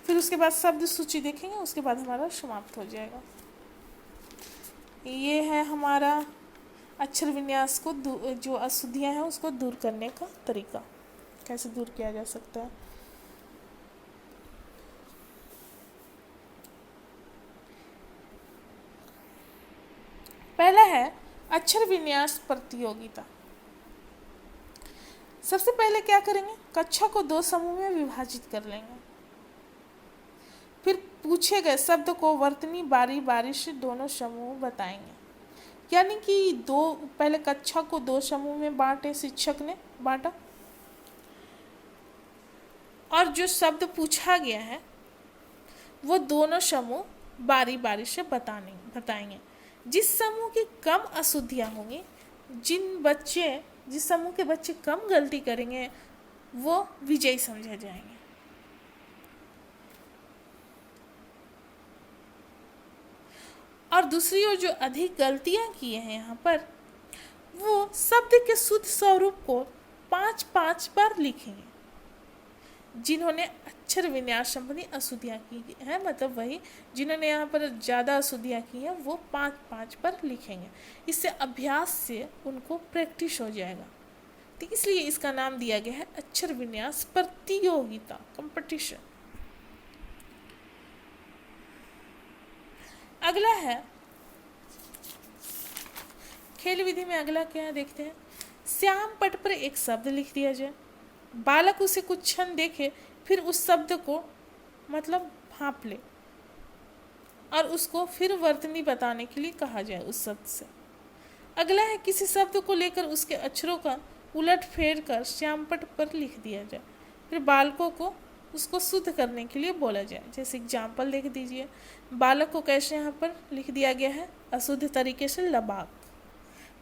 फिर उसके बाद शब्द सूची देखेंगे, उसके बाद हमारा समाप्त हो जाएगा। ये है हमारा अक्षर विन्यास को जो अशुद्धियाँ हैं उसको दूर करने का तरीका, कैसे दूर किया जा सकता है। पहला है अक्षर विन्यास प्रतियोगिता। सबसे पहले क्या करेंगे, कक्षा को 2 समूह में विभाजित कर लेंगे। फिर पूछे गए शब्द को वर्तनी बारी बारी से दोनों समूह बताएंगे। यानी कि पहले कक्षा को 2 समूह में बांटे, शिक्षक ने बांटा और जो शब्द पूछा गया है वो दोनों समूह बारी बारी से बताएंगे। जिस समूह की कम अशुद्धियाँ होंगी, जिस समूह के बच्चे कम गलती करेंगे वो विजयी समझे जाएंगे। और दूसरी ओर जो अधिक गलतियाँ किए हैं यहाँ पर वो शब्द के शुद्ध स्वरूप को 5-5 बार लिखेंगे। जिन्होंने अक्षर विन्यास संबंधी अशुद्धियाँ की है, मतलब वही जिन्होंने यहाँ पर ज़्यादा अशुद्धियाँ की हैं वो 5-5 बार लिखेंगे। इससे अभ्यास से उनको प्रैक्टिस हो जाएगा। तो इसलिए इसका नाम दिया गया है अक्षर विन्यास प्रतियोगिता, कंपटीशन। अगला है खेल विधि में, अगला क्या है देखते हैं। श्याम पट पर एक शब्द लिख दिया जाए, बालक उसे कुछ क्षण देखे, फिर उस शब्द को मतलब भांप ले और उसको फिर वर्तनी बताने के लिए कहा जाए उस शब्द से। अगला है किसी शब्द को लेकर उसके अक्षरों का उलट फेर कर श्याम पट पर लिख दिया जाए, फिर बालकों को उसको शुद्ध करने के लिए बोला जाए। जैसे एग्जाम्पल देख दीजिए, बालक को कैसे यहाँ पर लिख दिया गया है, अशुद्ध तरीके से लबाक,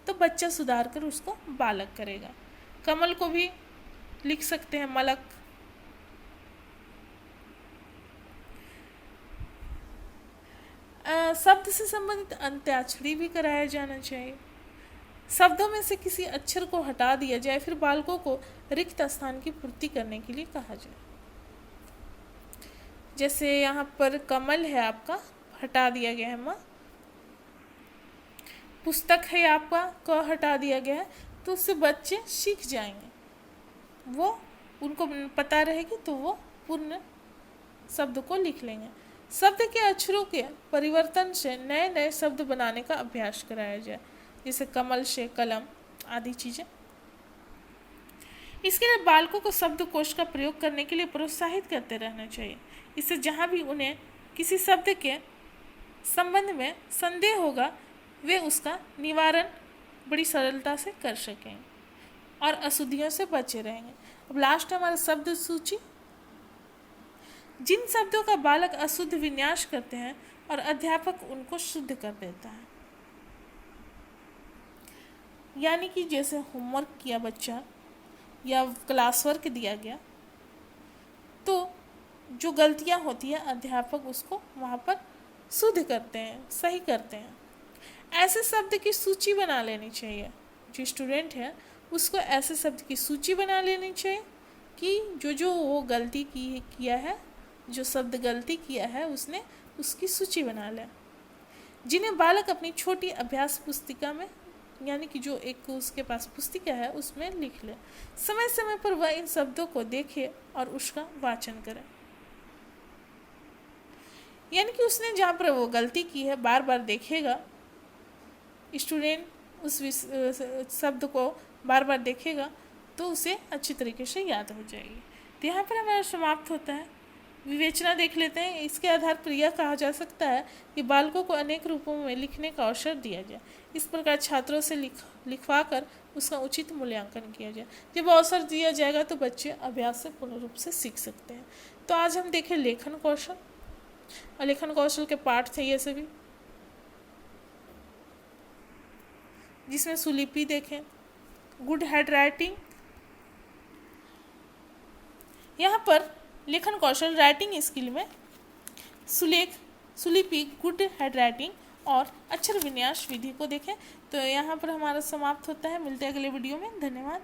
तो बच्चा सुधार कर उसको बालक करेगा। कमल को भी लिख सकते हैं मलक। शब्द से संबंधित अंत्याक्षरी भी कराया जाना चाहिए। शब्दों में से किसी अक्षर को हटा दिया जाए, फिर बालकों को रिक्त स्थान की पूर्ति करने के लिए कहा जाए। जैसे यहाँ पर कमल है आपका, हटा दिया गया है माँ। पुस्तक है आपका, क हटा दिया गया है, तो उससे बच्चे सीख जाएंगे, वो उनको पता रहेगी, तो वो पूर्ण शब्द को लिख लेंगे। शब्द के अक्षरों के परिवर्तन से नए नए शब्द बनाने का अभ्यास कराया जाए, जैसे कमल से कलम आदि चीज़ें। इसके लिए बालकों को शब्दकोश का प्रयोग करने के लिए प्रोत्साहित करते रहना चाहिए। इससे जहाँ भी उन्हें किसी शब्द के संबंध में संदेह होगा, वे उसका निवारण बड़ी सरलता से कर सकें और अशुद्धियों से बचे रहेंगे। अब लास्ट हमारा शब्द सूची। जिन शब्दों का बालक अशुद्ध विन्यास करते हैं और अध्यापक उनको शुद्ध कर देता है, यानी कि जैसे होमवर्क किया बच्चा या क्लास वर्क दिया गया, तो जो गलतियां होती हैं अध्यापक उसको वहाँ पर शुद्ध करते हैं, सही करते हैं। ऐसे शब्द की सूची बना लेनी चाहिए। जो स्टूडेंट है उसको ऐसे शब्द की सूची बना लेनी चाहिए कि जो वो गलती किया है, जो शब्द गलती किया है उसने उसकी सूची बना लें, जिन्हें बालक अपनी छोटी अभ्यास पुस्तिका में, यानी कि जो एक उसके पास पुस्तिका है उसमें लिख ले। समय समय पर वह इन शब्दों को देखे और उसका वाचन करे, यानी कि उसने जहाँ पर वो गलती की है बार बार देखेगा। स्टूडेंट उस शब्द को बार बार देखेगा तो उसे अच्छी तरीके से याद हो जाएगी। तो यहाँ पर हमारा समाप्त होता है। विवेचना देख लेते हैं। इसके आधार पर यह कहा जा सकता है कि बालकों को अनेक रूपों में लिखने का अवसर दिया जाए। इस प्रकार छात्रों से लिखवा कर उसका उचित मूल्यांकन किया जाए। जब अवसर दिया जाएगा तो बच्चे अभ्यास से पूर्ण रूप से सीख सकते हैं। तो आज हम देखें लेखन कौशल, और लेखन कौशल के पाठ थे ये सभी, जिसमें सुलिपि देखें, गुड हैंड राइटिंग। यहाँ पर लेखन कौशल राइटिंग स्किल में सुलिपि, गुड हैंड राइटिंग और अक्षर विन्यास विधि को देखें। तो यहाँ पर हमारा समाप्त होता है। मिलते हैं अगले वीडियो में। धन्यवाद।